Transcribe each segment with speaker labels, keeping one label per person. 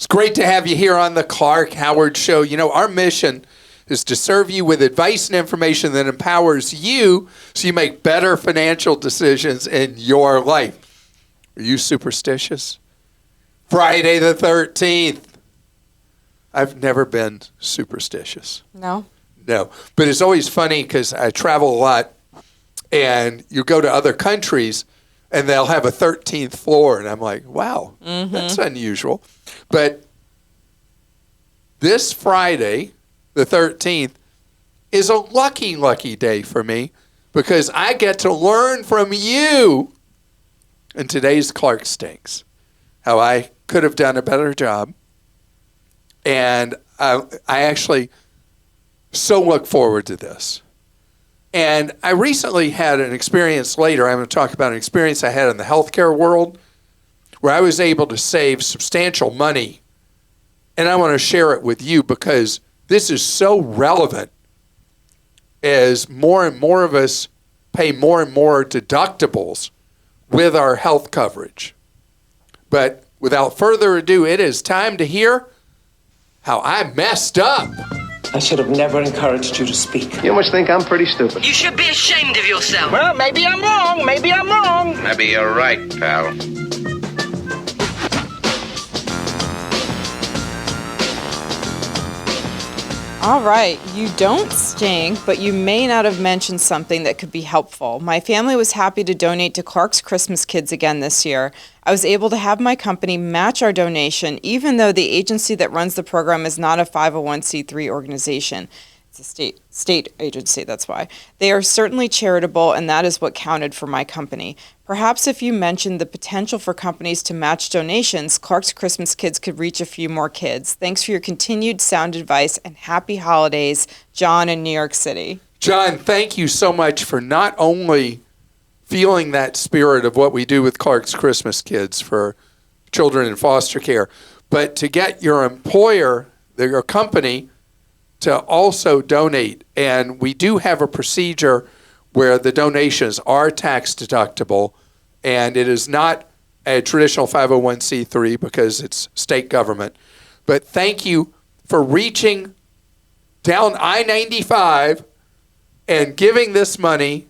Speaker 1: It's great to have you here on the Clark Howard Show. You know, our mission is to serve you with advice and information that empowers you so you make better financial decisions in your life. Are you superstitious? Friday the 13th. I've never been superstitious.
Speaker 2: No?
Speaker 1: No. But it's always funny because I travel a lot, and you go to other countries, and they'll have a 13th floor, and I'm like, wow, that's unusual. But this Friday, the 13th, is a lucky, lucky day for me because I get to learn from you in today's Clark Stinks, how I could have done a better job. And I actually so look forward to this. And I recently had an experience later. I'm going to talk about an experience I had in the healthcare world where I was able to save substantial money. And I want to share it with you because this is so relevant as more and more of us pay more and more deductibles with our health coverage. But without further ado, it is time to hear how I messed up.
Speaker 3: I should have never encouraged you to speak.
Speaker 4: You must think I'm pretty stupid.
Speaker 5: You should be ashamed of yourself.
Speaker 6: Well, maybe I'm wrong. Maybe I'm wrong.
Speaker 4: Maybe you're right, pal.
Speaker 2: All right, you don't stink, but you may not have mentioned something that could be helpful. My family was happy to donate to Clark's Christmas Kids again this year. I was able to have my company match our donation, even though the agency that runs the program is not a 501c3 organization. It's a state agency, that's why. They are certainly charitable, and that is what counted for my company. Perhaps if you mentioned the potential for companies to match donations, Clark's Christmas Kids could reach a few more kids. Thanks for your continued sound advice, and happy holidays, John in New York City.
Speaker 1: John, thank you so much for not only feeling that spirit of what we do with Clark's Christmas Kids for children in foster care, but to get your employer, your company, to also donate. And we do have a procedure where the donations are tax deductible, and it is not a traditional 501c3 because it's state government. But thank you for reaching down I-95 and giving this money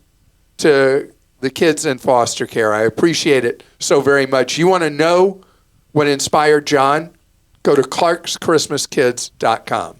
Speaker 1: to the kids in foster care. I appreciate it so very much. You want to know what inspired John? Go to clarkschristmaskids.com.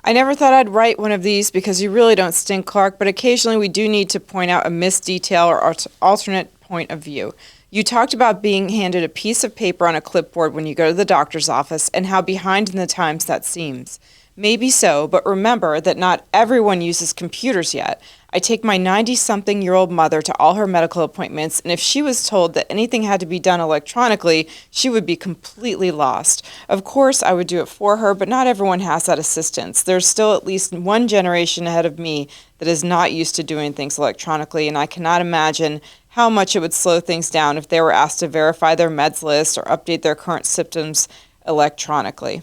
Speaker 2: I never thought I'd write one of these because you really don't stink, Clark, but occasionally we do need to point out a missed detail or alternate point of view. You talked about being handed a piece of paper on a clipboard when you go to the doctor's office and how behind in the times that seems. Maybe so, but remember that not everyone uses computers yet. I take my 90-something-year-old mother to all her medical appointments, and if she was told that anything had to be done electronically, she would be completely lost. Of course, I would do it for her, but not everyone has that assistance. There's still at least one generation ahead of me that is not used to doing things electronically, and I cannot imagine how much it would slow things down if they were asked to verify their meds list or update their current symptoms electronically.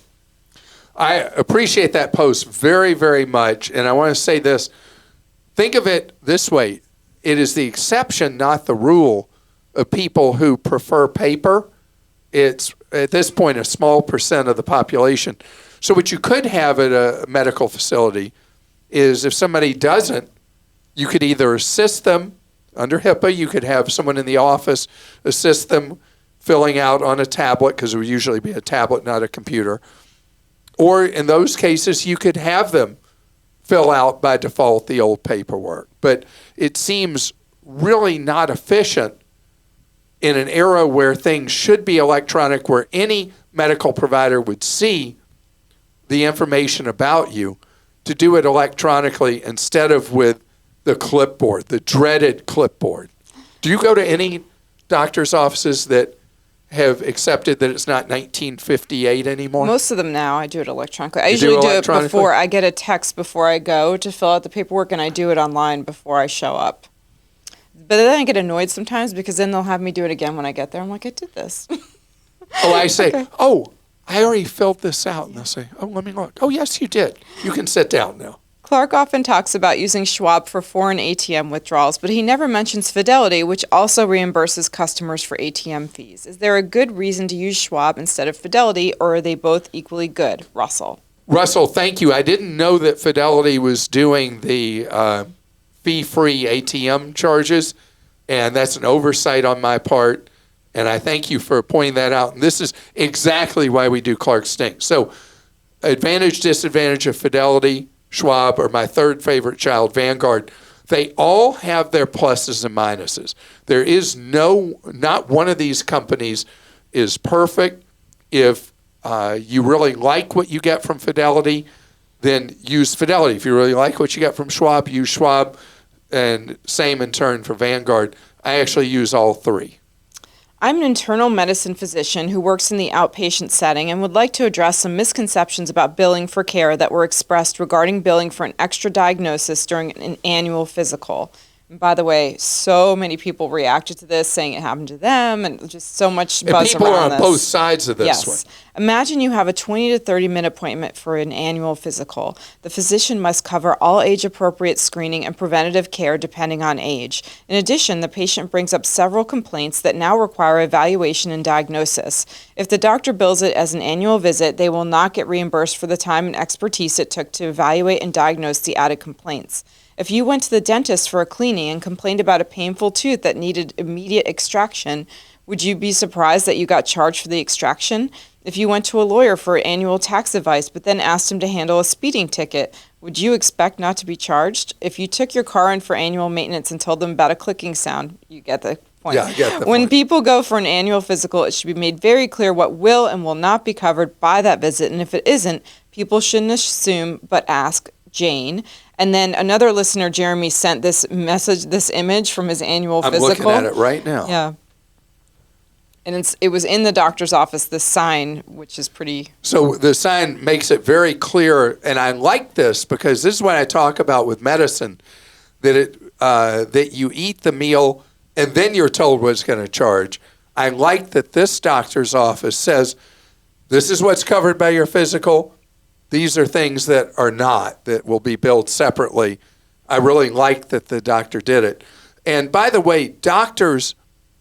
Speaker 1: I appreciate that post very, very much, and I want to say this. Think of it this way. It is the exception, not the rule, of people who prefer paper. It's, at this point, a small percent of the population. So what you could have at a medical facility is if somebody doesn't, you could either assist them under HIPAA. You could have someone in the office assist them filling out on a tablet, because it would usually be a tablet, not a computer. Or in those cases, you could have them fill out by default the old paperwork. But it seems really not efficient in an era where things should be electronic, where any medical provider would see the information about you, to do it electronically instead of with the clipboard, the dreaded clipboard. Do you go to any doctor's offices that have accepted that it's not 1958 anymore?
Speaker 2: Most of them now, I do it electronically. I usually do it before I get a text before I go to fill out the paperwork, and I do it online before I show up. But then I get annoyed sometimes because then they'll have me do it again when I get there. I'm like, I did this.
Speaker 1: Oh, I say,
Speaker 2: okay.
Speaker 1: Oh, I already filled this out. And they'll say, oh, let me look. Oh, yes, you did. You can sit down now.
Speaker 2: Clark often talks about using Schwab for foreign ATM withdrawals, but he never mentions Fidelity, which also reimburses customers for ATM fees. Is there a good reason to use Schwab instead of Fidelity, or are they both equally good? Russell,
Speaker 1: thank you. I didn't know that Fidelity was doing the fee-free ATM charges, and that's an oversight on my part, and I thank you for pointing that out. And this is exactly why we do Clark Stink. So advantage, disadvantage of Fidelity, Schwab, or my third favorite child, Vanguard, they all have their pluses and minuses. There is not one of these companies is perfect. If you really like what you get from Fidelity, then use Fidelity. If you really like what you get from Schwab, use Schwab, and same in turn for Vanguard. I actually use all three.
Speaker 2: I'm an internal medicine physician who works in the outpatient setting and would like to address some misconceptions about billing for care that were expressed regarding billing for an extra diagnosis during an annual physical. And by the way, so many people reacted to this, saying it happened to them, and just so much buzz around this.
Speaker 1: And people are on both sides of this one.
Speaker 2: Yes. Imagine you have a 20 to 30-minute appointment for an annual physical. The physician must cover all age-appropriate screening and preventative care depending on age. In addition, the patient brings up several complaints that now require evaluation and diagnosis. If the doctor bills it as an annual visit, they will not get reimbursed for the time and expertise it took to evaluate and diagnose the added complaints. If you went to the dentist for a cleaning and complained about a painful tooth that needed immediate extraction, would you be surprised that you got charged for the extraction? If you went to a lawyer for annual tax advice but then asked him to handle a speeding ticket, would you expect not to be charged? If you took your car in for annual maintenance and told them about a clicking sound, you get the point.
Speaker 1: Yeah, I get the
Speaker 2: When
Speaker 1: point.
Speaker 2: people go for an annual physical, it should be made very clear what will and will not be covered by that visit, and if it isn't, people shouldn't assume but ask. Jane. And then another listener, Jeremy, sent this image from his annual
Speaker 1: I'm
Speaker 2: physical.
Speaker 1: looking at it right now.
Speaker 2: Yeah. And it was in the doctor's office, this sign, which is pretty...
Speaker 1: So the sign makes it very clear, and I like this because this is what I talk about with medicine, that that you eat the meal and then you're told what it's going to charge. I like that this doctor's office says, this is what's covered by your physical. These are things that are not, that will be billed separately. I really like that the doctor did it. And by the way, doctors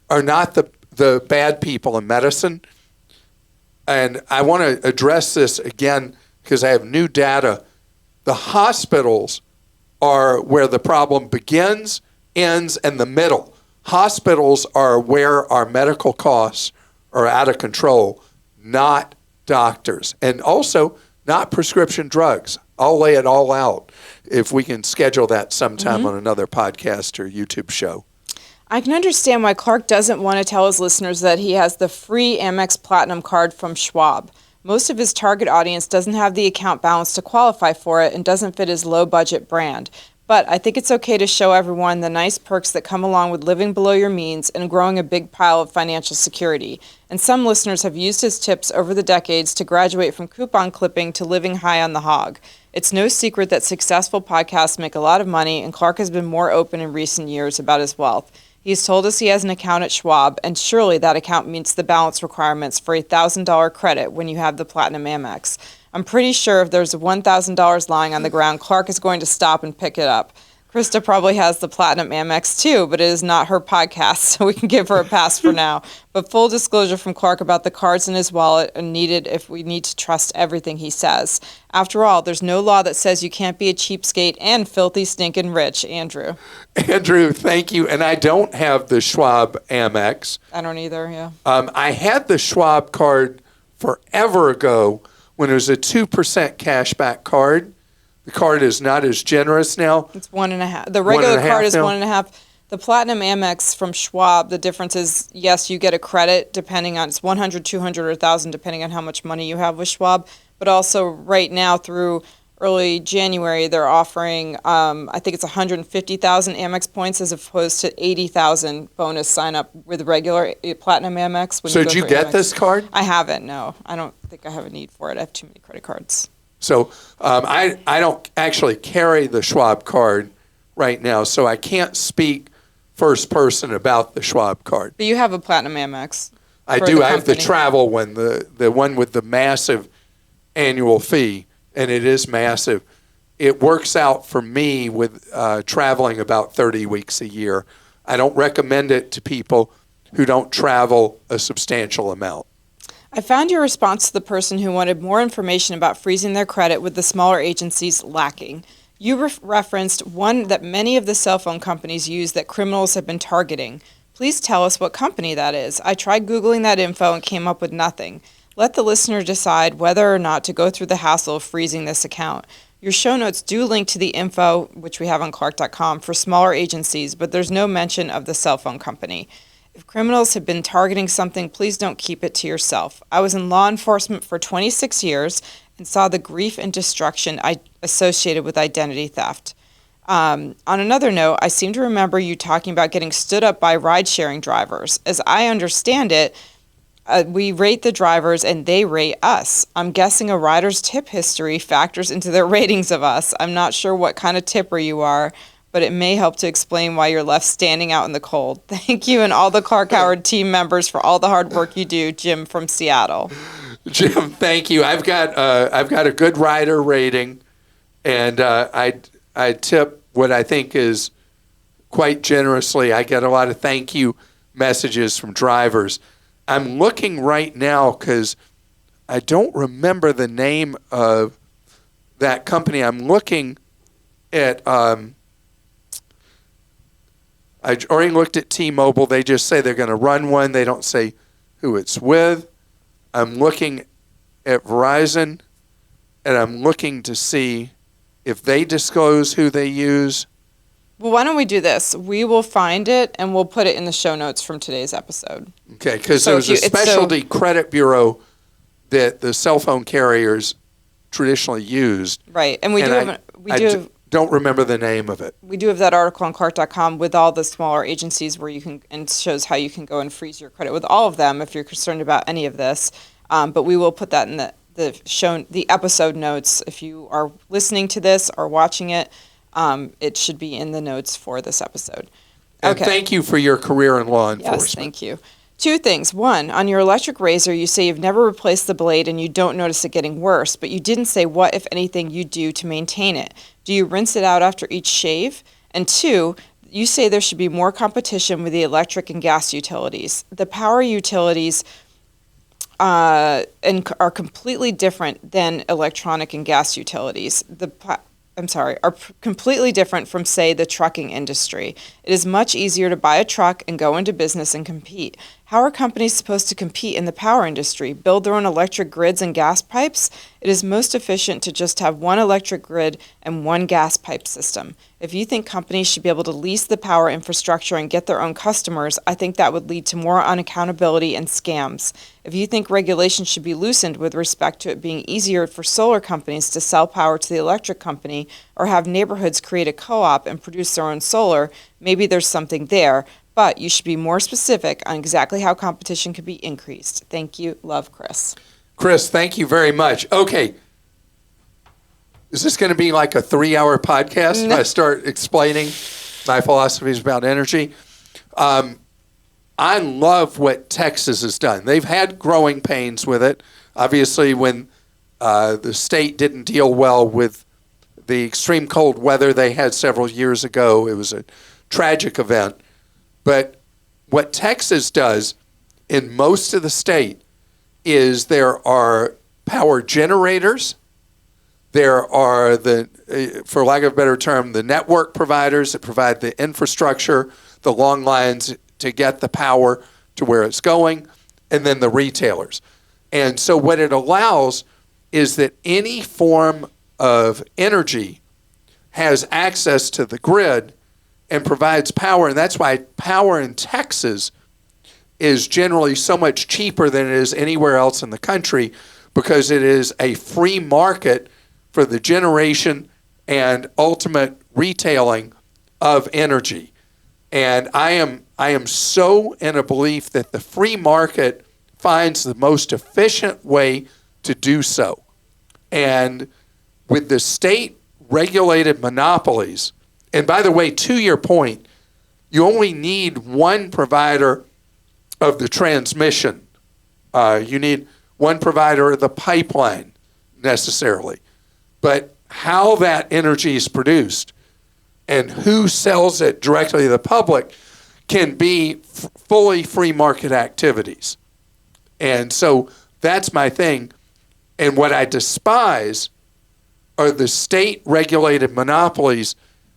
Speaker 1: are not the bad people in medicine. And I want to address this again because I have new data. The hospitals are where the problem begins, ends, and the middle. Hospitals are where our medical costs are out of control, not doctors. And also, not prescription drugs. I'll lay it all out if we can schedule that sometime on another podcast or YouTube show.
Speaker 2: I can understand why Clark doesn't want to tell his listeners that he has the free Amex Platinum card from Schwab. Most of his target audience doesn't have the account balance to qualify for it and doesn't fit his low-budget brand. But I think it's okay to show everyone the nice perks that come along with living below your means and growing a big pile of financial security. And some listeners have used his tips over the decades to graduate from coupon clipping to living high on the hog. It's no secret that successful podcasts make a lot of money, and Clark has been more open in recent years about his wealth. He's told us he has an account at Schwab, and surely that account meets the balance requirements for a $1,000 credit when you have the Platinum Amex. I'm pretty sure if there's $1,000 lying on the ground, Clark is going to stop and pick it up. Christa probably has the Platinum Amex too, but it is not her podcast, so we can give her a pass for now. But full disclosure from Clark about the cards in his wallet are needed if we need to trust everything he says. After all, there's no law that says you can't be a cheapskate and filthy stinking rich. Andrew.
Speaker 1: Andrew, thank you. And I don't have the Schwab Amex.
Speaker 2: I don't either, yeah.
Speaker 1: I had the Schwab card forever ago when it was a 2% cashback card. The card is not as generous now.
Speaker 2: It's 1.5. The regular card is
Speaker 1: now?
Speaker 2: 1.5. The Platinum Amex from Schwab, the difference is, yes, you get a credit depending on, it's 100, 200, or 1,000, depending on how much money you have with Schwab. But also right now through early January, they're offering, I think it's 150,000 Amex points as opposed to 80,000 bonus sign up with regular Platinum Amex.
Speaker 1: So did you get
Speaker 2: Amex.
Speaker 1: this card?
Speaker 2: I haven't, no. I don't think I have a need for it. I have too many credit cards.
Speaker 1: So I don't actually carry the Schwab card right now, so I can't speak first person about the Schwab card.
Speaker 2: But you have a Platinum Amex.
Speaker 1: I do. I have the travel one, the one with the massive annual fee, and it is massive. it works out for me with traveling about 30 weeks a year. I don't recommend it to people who don't travel a substantial amount.
Speaker 2: I found your response to the person who wanted more information about freezing their credit with the smaller agencies lacking. You referenced one that many of the cell phone companies use that criminals have been targeting. Please tell us what company that is. I tried Googling that info and came up with nothing. Let the listener decide whether or not to go through the hassle of freezing this account. Your show notes do link to the info, which we have on Clark.com, for smaller agencies, but there's no mention of the cell phone company. If criminals have been targeting something, please don't keep it to yourself. I was in law enforcement for 26 years and saw the grief and destruction associated with identity theft. On another note, I seem to remember you talking about getting stood up by ride-sharing drivers. As I understand it, we rate the drivers and they rate us. I'm guessing a rider's tip history factors into their ratings of us. I'm not sure what kind of tipper you are, but it may help to explain why you're left standing out in the cold. Thank you and all the Clark Howard team members for all the hard work you do. Jim from Seattle.
Speaker 1: Jim, thank you. I've got a good rider rating, and I tip what I think is quite generously. I get a lot of thank you messages from drivers. I'm looking right now because I don't remember the name of that company. I'm looking at, I already looked at T-Mobile. They just say they're going to run one. They don't say who it's with. I'm looking at Verizon, and I'm looking to see if they disclose who they use.
Speaker 2: Well, why don't we do this? We will find it, and we'll put it in the show notes from today's episode.
Speaker 1: Okay, because there was a specialty credit bureau that the cell phone carriers traditionally used.
Speaker 2: Right, and we
Speaker 1: don't remember the name of it.
Speaker 2: We do have that article on Clark.com with all the smaller agencies where you can, and shows how you can go and freeze your credit with all of them if you're concerned about any of this. But we will put that in the episode notes. If you are listening to this or watching it, it should be in the notes for this episode.
Speaker 1: And thank you for your career in law enforcement.
Speaker 2: Yes, thank you. Two things. One, on your electric razor, you say you've never replaced the blade and you don't notice it getting worse, but you didn't say what, if anything, you do to maintain it. Do you rinse it out after each shave? And two, you say there should be more competition with the electric and gas utilities. The power utilities are completely different than electronic and gas utilities. Are completely different from, say, the trucking industry. It is much easier to buy a truck and go into business and compete. How are companies supposed to compete in the power industry? Build their own electric grids and gas pipes? It is most efficient to just have one electric grid and one gas pipe system. If you think companies should be able to lease the power infrastructure and get their own customers, I think that would lead to more unaccountability and scams. If you think regulations should be loosened with respect to it being easier for solar companies to sell power to the electric company or have neighborhoods create a co-op and produce their own solar, maybe there's something there, but you should be more specific on exactly how competition could be increased. Thank you. Love, Chris.
Speaker 1: Chris, thank you very much. Okay. Is this going to be like a 3-hour podcast if I start explaining my philosophies about energy? I love what Texas has done. They've had growing pains with it. Obviously, when the state didn't deal well with the extreme cold weather they had several years ago, it was a tragic event. But what Texas does in most of the state is there are power generators. There are for lack of a better term, the network providers that provide the infrastructure, the long lines to get the power to where it's going, and then the retailers. And so what it allows is that any form of energy has access to the grid and provides power, and that's why power in Texas is generally so much cheaper than it is anywhere else in the country, because it is a free market for the generation and ultimate retailing of energy. And I am so in a belief that the free market finds the most efficient way to do so. And with the state-regulated monopolies, and by the way, to your point, you only need one provider of the transmission. You need one provider of the pipeline necessarily. But how that energy is produced and who sells it directly to the public can be fully free market activities. And so that's my thing. And what I despise are the state-regulated monopolies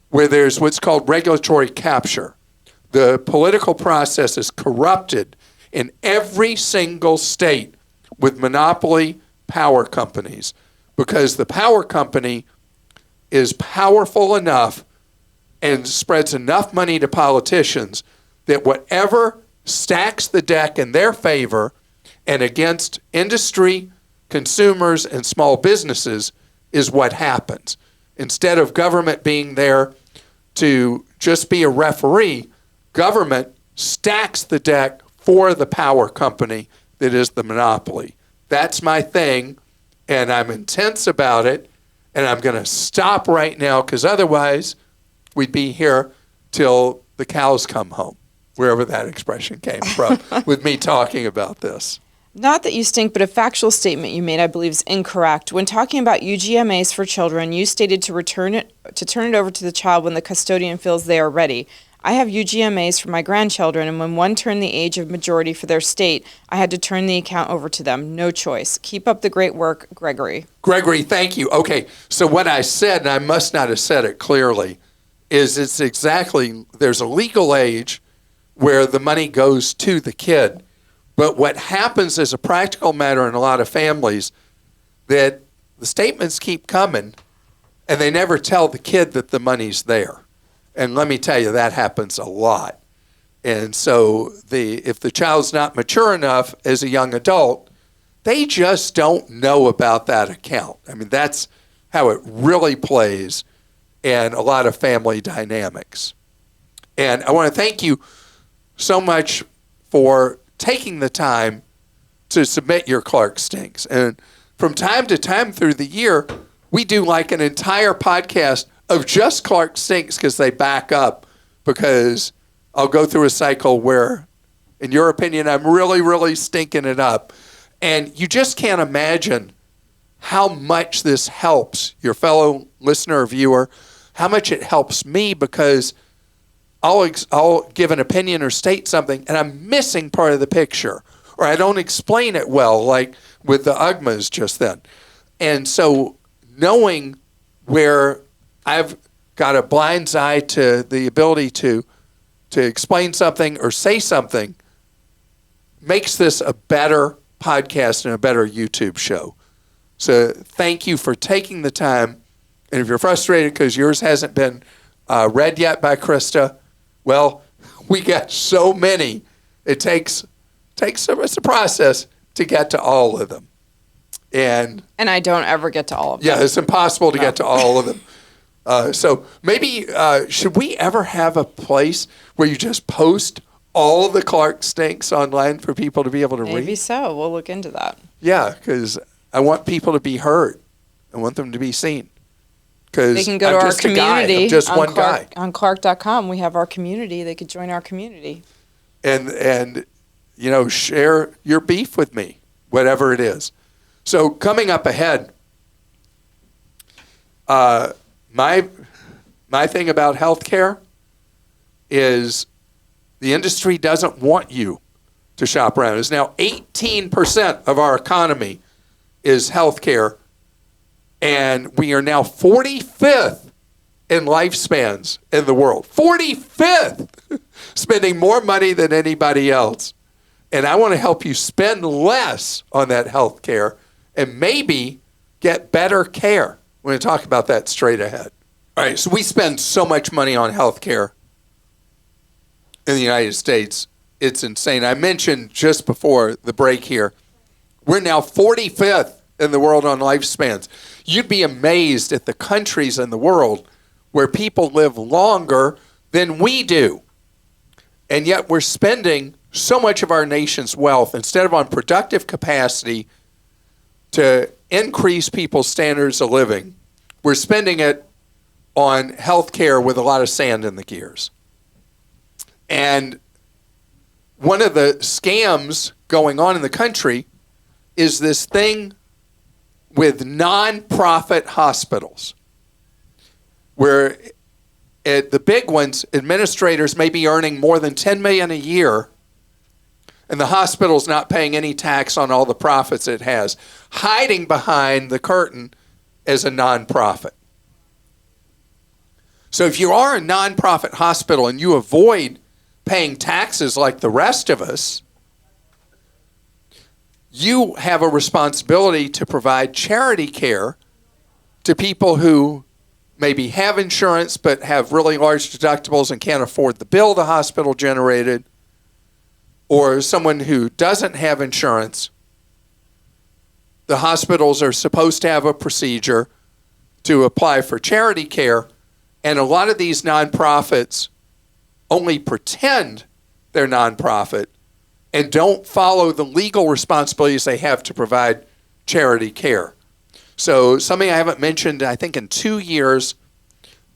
Speaker 1: where there's what's called regulatory capture. The political process is corrupted in every single state with monopoly power companies because the power company is powerful enough and spreads enough money to politicians that whatever stacks the deck in their favor and against industry, consumers, and small businesses is what happens. Instead of government being there to just be a referee, government stacks the deck for the power company that is the monopoly. That's my thing, and I'm intense about it, and I'm going to stop right now because otherwise we'd be here till the cows come home, wherever that expression came from, with me talking about this.
Speaker 2: Not that you stink, but a factual statement you made, I believe, is incorrect. When talking about UGMAs for children, you stated to turn it over to the child when the custodian feels they are ready. I have UGMAs for my grandchildren, and when one turned the age of majority for their state, I had to turn the account over to them. No choice. Keep up the great work, Gregory.
Speaker 1: Gregory, thank you. Okay, so what I said, and I must not have said it clearly, is it's exactly, there's a legal age where the money goes to the kid. But what happens as a practical matter in a lot of families, that the statements keep coming and they never tell the kid that the money's there. And let me tell you, that happens a lot. And so if the child's not mature enough as a young adult, they just don't know about that account. I mean, that's how it really plays in a lot of family dynamics. And I want to thank you so much for taking the time to submit your Clark Stinks. And from time to time through the year, we do like an entire podcast of just Clark Stinks because they back up, because I'll go through a cycle where, in your opinion, I'm really, really stinking it up. And you just can't imagine how much this helps your fellow listener or viewer, how much it helps me, because I'll give an opinion or state something, and I'm missing part of the picture, or I don't explain it well, like with the UGMAs just then. And so knowing where I've got a blind's eye to the ability to explain something or say something makes this a better podcast and a better YouTube show. So thank you for taking the time. And if you're frustrated because yours hasn't been read yet by Christa, well, we got so many. It takes it's a process to get to all of them. And
Speaker 2: I don't ever get to all of them.
Speaker 1: Yeah, it's impossible to get to all of them. So maybe, should we ever have a place where you just post all the Clark Stinks online for people to be able to read?
Speaker 2: Maybe so. We'll look into that.
Speaker 1: Yeah, because I want people to be heard. I want them to be seen.
Speaker 2: They can go to our community.
Speaker 1: I'm just one guy.
Speaker 2: On Clark.com, we have our community. They could join our community.
Speaker 1: And share your beef with me, whatever it is. So coming up ahead, my thing about healthcare is the industry doesn't want you to shop around. It's now 18% of our economy is healthcare, and we are now 45th in lifespans in the world. 45th! Spending more money than anybody else. And I want to help you spend less on that health care and maybe get better care. We're going to talk about that straight ahead. All right, so we spend so much money on health care in the United States. It's insane. I mentioned just before the break here, we're now 45th in the world on lifespans. You'd be amazed at the countries in the world where people live longer than we do. And yet we're spending so much of our nation's wealth, instead of on productive capacity to increase people's standards of living, we're spending it on health care with a lot of sand in the gears. And one of the scams going on in the country is this thing with nonprofit hospitals. where at the big ones, administrators may be earning more than $10 million a year, and the hospital's not paying any tax on all the profits it has, hiding behind the curtain as a nonprofit. So if you are a nonprofit hospital and you avoid paying taxes like the rest of us, you have a responsibility to provide charity care to people who maybe have insurance but have really large deductibles and can't afford the bill the hospital generated, or someone who doesn't have insurance. The hospitals are supposed to have a procedure to apply for charity care, and a lot of these nonprofits only pretend they're nonprofit and don't follow the legal responsibilities they have to provide charity care. So something I haven't mentioned, I think in 2 years,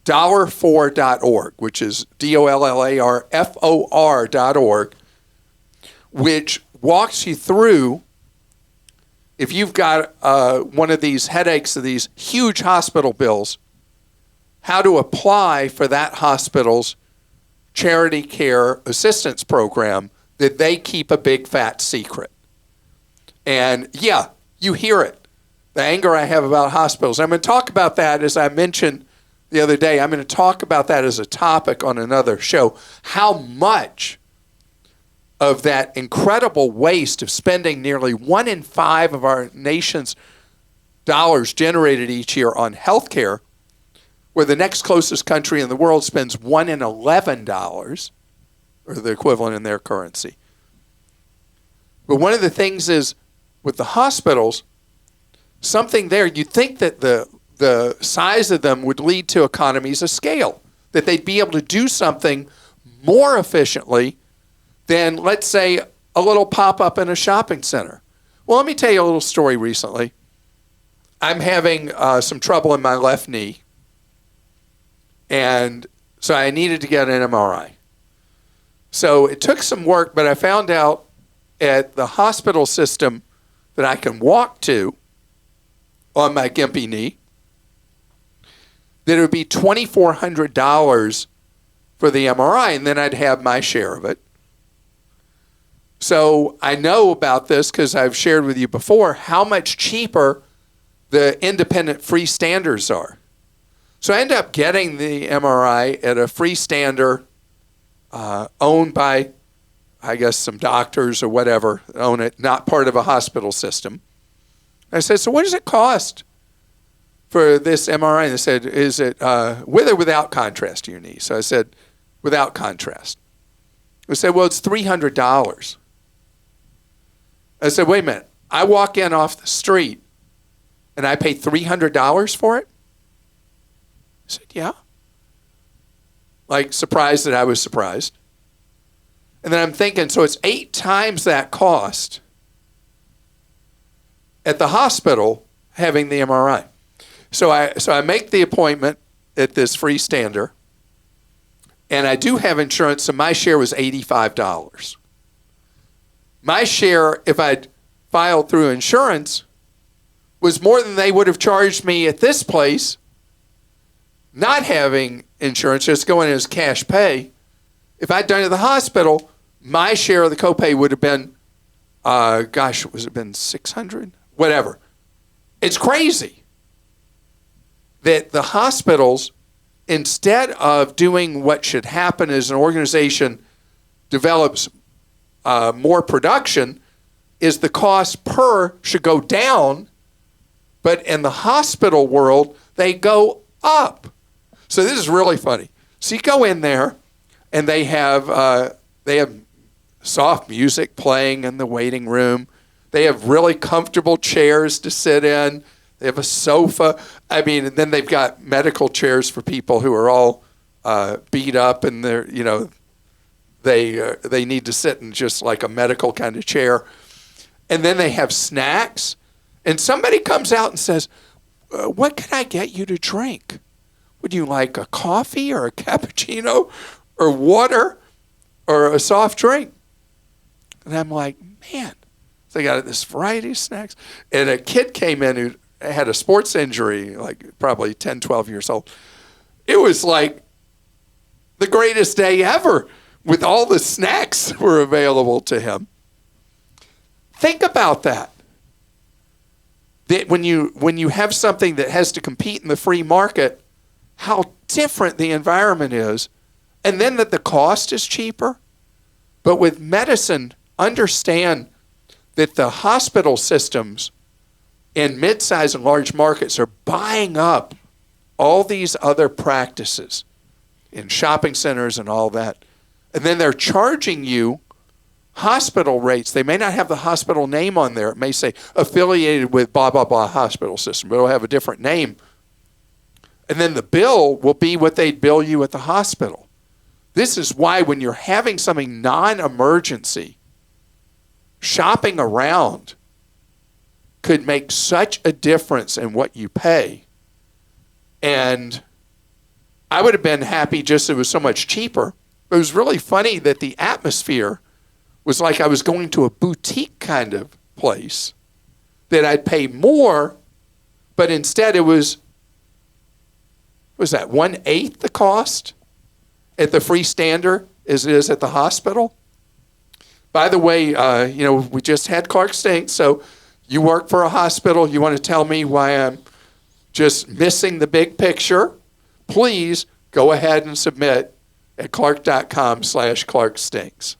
Speaker 1: dollar4.org, which is DOLLARFOR.org, which walks you through, if you've got one of these headaches of these huge hospital bills, how to apply for that hospital's charity care assistance program that they keep a big fat secret. And yeah, you hear it. The anger I have about hospitals. I'm going to talk about that, as I mentioned the other day. I'm going to talk about that as a topic on another show. How much of that incredible waste of spending nearly 1 in 5 of our nation's dollars generated each year on health care, where the next closest country in the world spends 1 in $11, or the equivalent in their currency. But one of the things is, with the hospitals, something there, you'd think that the size of them would lead to economies of scale, that they'd be able to do something more efficiently than, let's say, a little pop-up in a shopping center. Well, let me tell you a little story recently. I'm having some trouble in my left knee, and so I needed to get an MRI. So it took some work, but I found out at the hospital system that I can walk to on my gimpy knee that it would be $2,400 for the MRI, and then I'd have my share of it. So I know about this because I've shared with you before how much cheaper the independent freestanders are. So I end up getting the MRI at a freestander owned by, I guess, some doctors or whatever own it, not part of a hospital system. I said, so what does it cost for this MRI? And they said, is it with or without contrast to your knee? So I said, without contrast. They said, well, it's $300. I said, wait a minute. I walk in off the street and I pay $300 for it? I said, yeah. Like, surprised that I was surprised. And then I'm thinking, so it's 8 times that cost at the hospital having the MRI. So I make the appointment at this freestander, and I do have insurance, so my share was $85. My share, if I'd filed through insurance, was more than they would have charged me at this place, not having insurance, just going as cash pay. If I'd done it at the hospital, my share of the copay would have been, was it been $600? Whatever. It's crazy that the hospitals, instead of doing what should happen as an organization develops more production, is the cost per should go down, but in the hospital world, they go up. So this is really funny. So you go in there, and they have soft music playing in the waiting room. They have really comfortable chairs to sit in. They have a sofa. I mean, and then they've got medical chairs for people who are all beat up, and they're, they need to sit in just like a medical kind of chair. And then they have snacks. And somebody comes out and says, what can I get you to drink? Would you like a coffee or a cappuccino or water or a soft drink? And I'm like, man. So they got this variety of snacks. And a kid came in who had a sports injury, like probably 10, 12 years old. It was like the greatest day ever with all the snacks that were available to him. Think about that. That when you have something that has to compete in the free market, how different the environment is, and then that the cost is cheaper. But with medicine, understand that the hospital systems in mid-size and large markets are buying up all these other practices in shopping centers and all that. And then they're charging you hospital rates. They may not have the hospital name on there. It may say affiliated with blah, blah, blah hospital system, but it'll have a different name. And then the bill will be what they'd bill you at the hospital. This is why when you're having something non-emergency, shopping around could make such a difference in what you pay. And I would have been happy just it was so much cheaper. It was really funny that the atmosphere was like I was going to a boutique kind of place, that I'd pay more, but instead it was that 1/8 the cost at the freestander as it is at the hospital? By the way, we just had Clark Stinks, so you work for a hospital. You want to tell me why I'm just missing the big picture? Please go ahead and submit at clark.com/clarkstinks.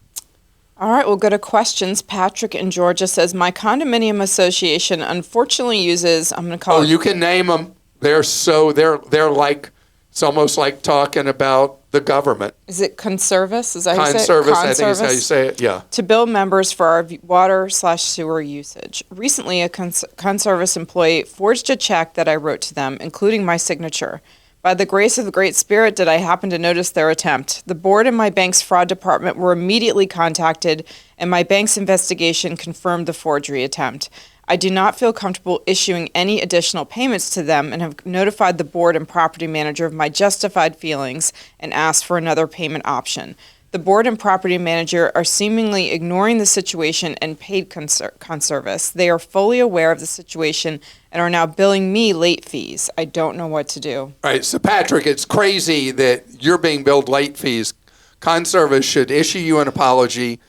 Speaker 2: All right, we'll go to questions. Patrick in Georgia says, my condominium association unfortunately uses, I'm going to call it.
Speaker 1: Oh, you can name them. They're like, it's almost like talking about the government.
Speaker 2: Is it Conservice? Is that how you say it?
Speaker 1: Conservice, I think is how you say it, yeah.
Speaker 2: To bill members for our water/sewer usage. Recently, a Conservice employee forged a check that I wrote to them, including my signature. By the grace of the Great Spirit did I happen to notice their attempt. The board and my bank's fraud department were immediately contacted, and my bank's investigation confirmed the forgery attempt. I do not feel comfortable issuing any additional payments to them and have notified the board and property manager of my justified feelings and asked for another payment option. The board and property manager are seemingly ignoring the situation and paid Conservice. They are fully aware of the situation and are now billing me late fees. I don't know what to do.
Speaker 1: All right, so Patrick, it's crazy that you're being billed late fees. Conservice should issue you an apology,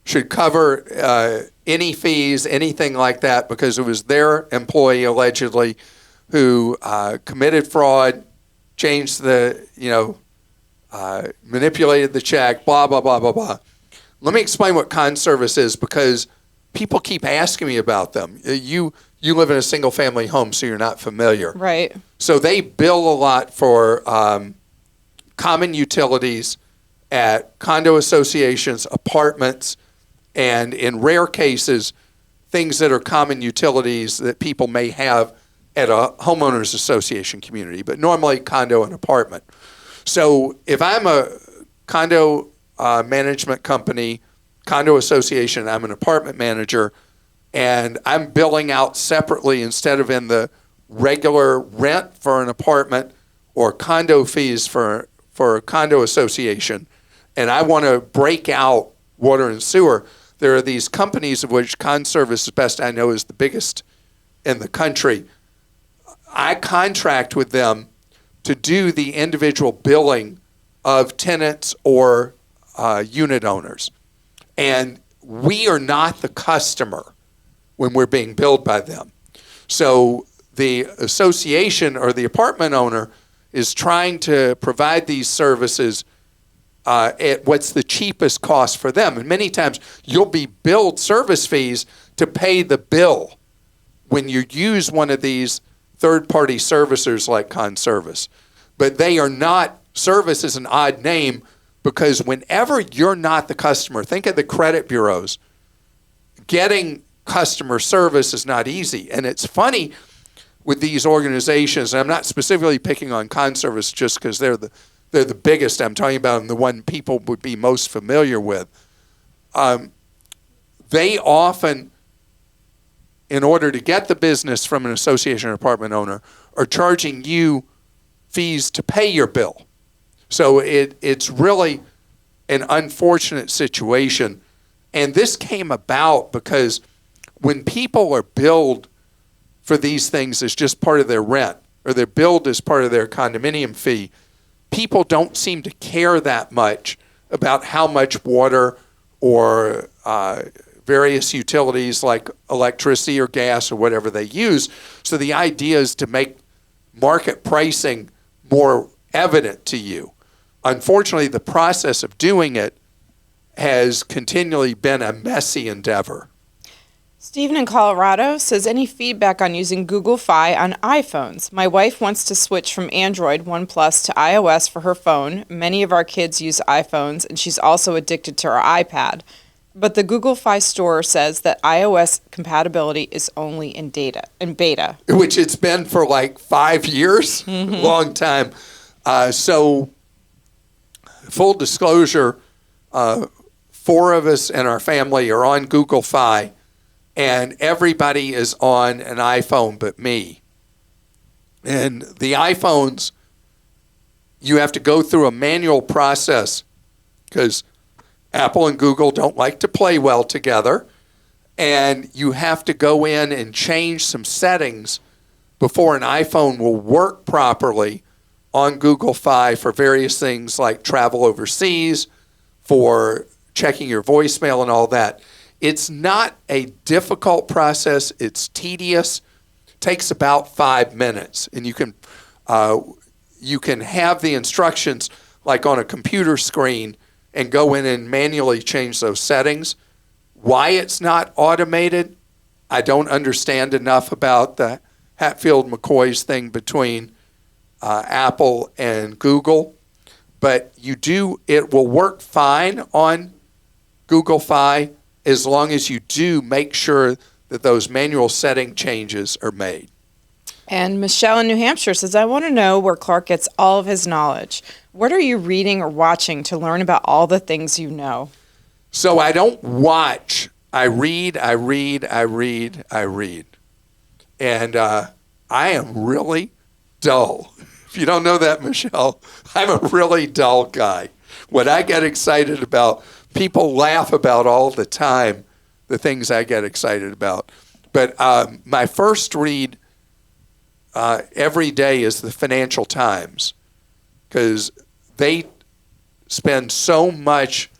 Speaker 1: should cover any fees, anything like that, because it was their employee allegedly who committed fraud, changed manipulated the check, blah, blah, blah, blah, blah. Let me explain what Conservice is, because people keep asking me about them. You live in a single-family home, so you're not familiar.
Speaker 2: Right.
Speaker 1: So they bill a lot for common utilities at condo associations, apartments, and in rare cases, things that are common utilities that people may have at a homeowners association community, but normally condo and apartment. So if I'm a condo management company, condo association, I'm an apartment manager, and I'm billing out separately instead of in the regular rent for an apartment or condo fees for a condo association, and I want to break out water and sewer, there are these companies of which Conservice, as best I know, is the biggest in the country. I contract with them to do the individual billing of tenants or unit owners. And we are not the customer when we're being billed by them. So the association or the apartment owner is trying to provide these services at what's the cheapest cost for them. And many times you'll be billed service fees to pay the bill when you use one of these third-party servicers like Conservice. But they are not, service is an odd name, because whenever you're not the customer, think of the credit bureaus, getting customer service is not easy. And it's funny with these organizations, and I'm not specifically picking on Conservice just because they're the biggest. I'm talking about the one people would be most familiar with. They often, in order to get the business from an association or apartment owner, are charging you fees to pay your bill. So it's really an unfortunate situation. And this came about because when people are billed for these things as just part of their rent, or they're billed as part of their condominium fee, people don't seem to care that much about how much water or various utilities like electricity or gas or whatever they use. So the idea is to make market pricing more evident to you. Unfortunately, the process of doing it has continually been a messy endeavor.
Speaker 2: Stephen in Colorado says, any feedback on using Google Fi on iPhones? My wife wants to switch from Android One Plus to iOS for her phone. Many of our kids use iPhones, and she's also addicted to her iPad. But the Google Fi store says that iOS compatibility is only in beta.
Speaker 1: Which it's been for like 5 years, long time. So full disclosure, 4 of us in our family are on Google Fi, and everybody is on an iPhone but me. And the iPhones, you have to go through a manual process because Apple and Google don't like to play well together. And you have to go in and change some settings before an iPhone will work properly on Google Fi for various things like travel overseas, for checking your voicemail and all that. It's not a difficult process. It's tedious. It takes about 5 minutes. And you can have the instructions like on a computer screen and go in and manually change those settings. Why it's not automated, I don't understand enough about the Hatfield-McCoy's thing between Apple and Google. But it will work fine on Google Fi as long as you do make sure that those manual setting changes are made.
Speaker 2: And Michelle in New Hampshire says, I want to know where Clark gets all of his knowledge. What are you reading or watching to learn about all the things you know?
Speaker 1: So I don't watch. I read. And I am really dull. If you don't know that, Michelle, I'm a really dull guy. What I get excited about, people laugh about all the time, the things I get excited about. But my first read every day is the Financial Times, because they spend so much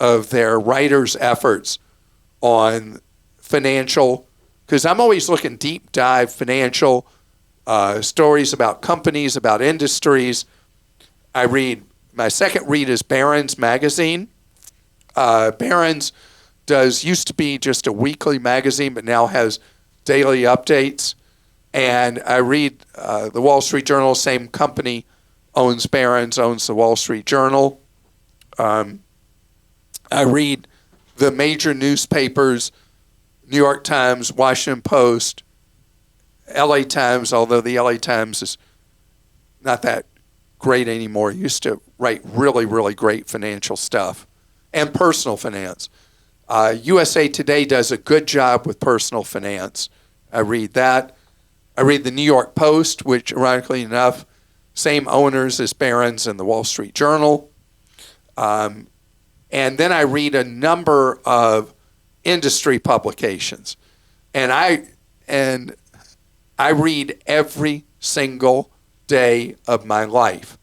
Speaker 1: of their writers' efforts on financial, because I'm always looking deep dive financial stories about companies, about industries. My second read is Barron's Magazine. Barron's used to be just a weekly magazine, but now has daily updates. And I read the Wall Street Journal. Same company owns Barron's, owns the Wall Street Journal. I read the major newspapers, New York Times, Washington Post, LA Times, although the LA Times is not that great anymore. It used to write really, really great financial stuff and personal finance. USA Today does a good job with personal finance. I read that. I read the New York Post, which, ironically enough, same owners as Barron's and the Wall Street Journal. And then I read a number of industry publications. And I read every single day of my life.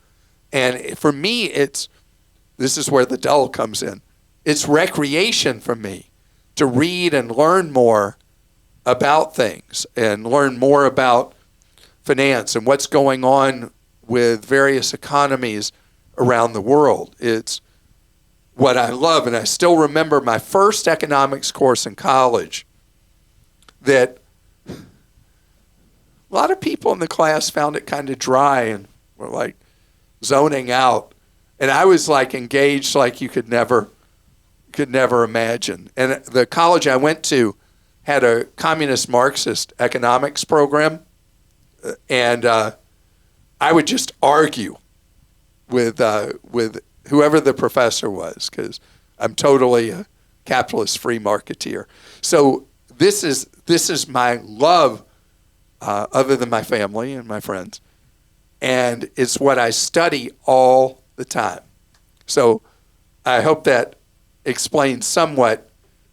Speaker 1: And for me, this is where the dull comes in. It's recreation for me to read and learn more about things and learn more about finance and what's going on with various economies around the world. It's what I love. And I still remember my first economics course in college that a lot of people in the class found it kind of dry and were like zoning out. And I was like engaged like you could never imagine. And the college I went to had a communist Marxist economics program. And I would just argue with whoever the professor was, because I'm totally a capitalist free marketeer. So this is my love, other than my family and my friends, and it's what I study all the time. So I hope that explains somewhat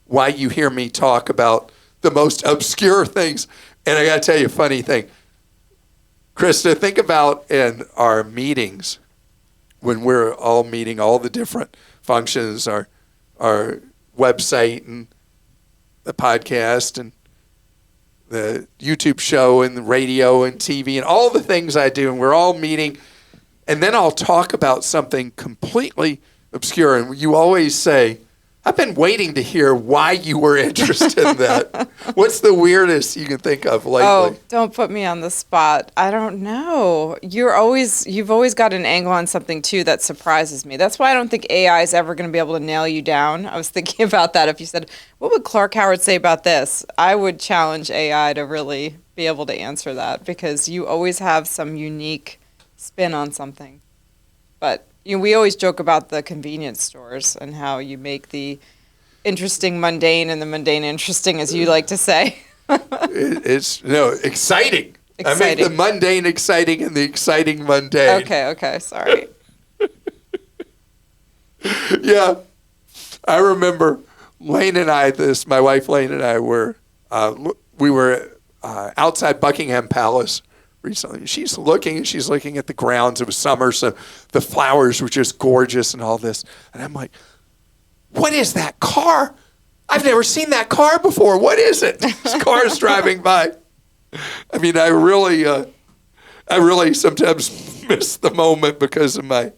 Speaker 1: why you hear me talk about the most obscure things. And I got to tell you a funny thing. Christa, think about in our meetings when we're all meeting, all the different functions, our website and the podcast and the YouTube show and the radio and TV and all the things I do, and we're all meeting, and then I'll talk about something completely obscure, and you always say, I've been waiting to hear why you were interested in that. What's the weirdest you can think of lately?
Speaker 2: Oh, don't put me on the spot. I don't know. You've always got an angle on something too that surprises me. That's why I don't think AI is ever going to be able to nail you down. I was thinking about that. If you said, what would Clark Howard say about this? I would challenge AI to really be able to answer that, because you always have some unique spin on something. But we always joke about the convenience stores and how you make the interesting mundane and the mundane interesting, as you like to say.
Speaker 1: It's exciting. I make
Speaker 2: Exciting.
Speaker 1: the mundane exciting and the exciting mundane.
Speaker 2: Okay, sorry.
Speaker 1: Yeah. I remember Lane and I, my wife Lane and I were outside Buckingham Palace recently. She's looking at the grounds. It was summer, so the flowers were just gorgeous and all this. And I'm like, what is that car? I've never seen that car before. What is it? This car's driving by. I mean, I really sometimes miss the moment because of my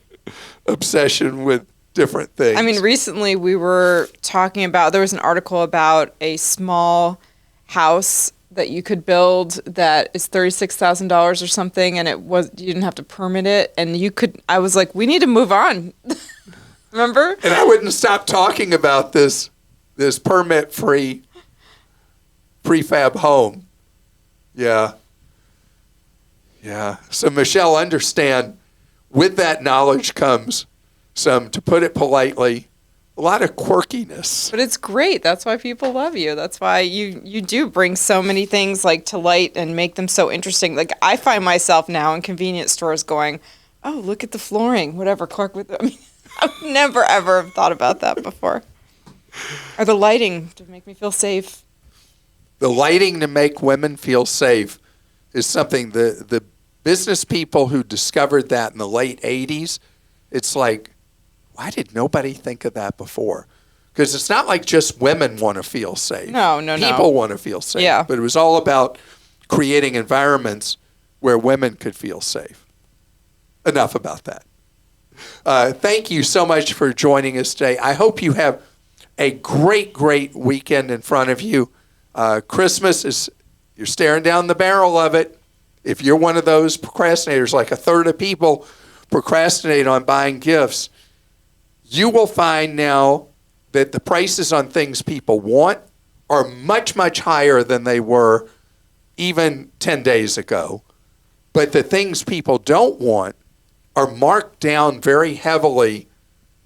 Speaker 1: obsession with different things.
Speaker 2: I mean, recently we were talking about, there was an article about a small house that you could build that is $36,000 or something, and you didn't have to permit it, and I was like, we need to move on. Remember?
Speaker 1: And I wouldn't stop talking about this permit-free prefab home. Yeah. So Michelle, understand, with that knowledge comes some, to put it politely, a lot of quirkiness.
Speaker 2: But it's great. That's why people love you. That's why you do bring so many things to light and make them so interesting. Like, I find myself now in convenience stores going, oh, look at the flooring, whatever, Clark. I've never, ever thought about that before. Or the lighting to make me feel safe.
Speaker 1: The lighting to make women feel safe is something the business people who discovered that in the late 80s, it's like, why did nobody think of that before? Because it's not like just women want to feel safe.
Speaker 2: No.
Speaker 1: People want to feel safe.
Speaker 2: Yeah.
Speaker 1: But it was all about creating environments where women could feel safe. Enough about that. Thank you so much for joining us today. I hope you have a great, great weekend in front of you. Christmas you're staring down the barrel of it. If you're one of those procrastinators, like a third of people procrastinate on buying gifts, you will find now that the prices on things people want are much, much higher than they were even 10 days ago. But the things people don't want are marked down very heavily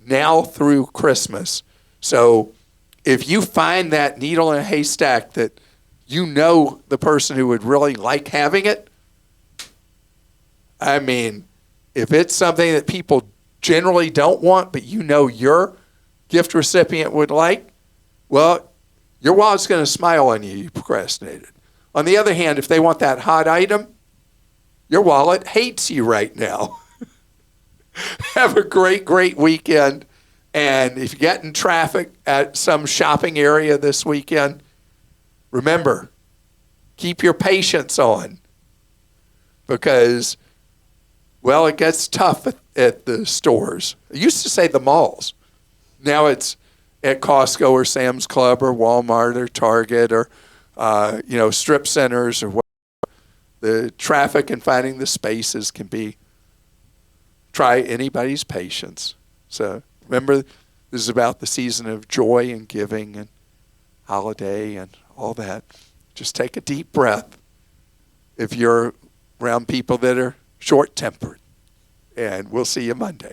Speaker 1: now through Christmas. So if you find that needle in a haystack that you know the person who would really like having it, I mean, if it's something that people generally don't want, but you know your gift recipient would like, well, your wallet's going to smile on you. You procrastinated. On the other hand, if they want that hot item, your wallet hates you right now. Have a great, great weekend. And if you get in traffic at some shopping area this weekend, remember, keep your patience on, because, well, it gets tough at the stores. I used to say the malls. Now it's at Costco or Sam's Club or Walmart or Target or, strip centers or whatever. The traffic and finding the spaces can try anybody's patience. So remember, this is about the season of joy and giving and holiday and all that. Just take a deep breath if you're around people that are short-tempered. And we'll see you Monday.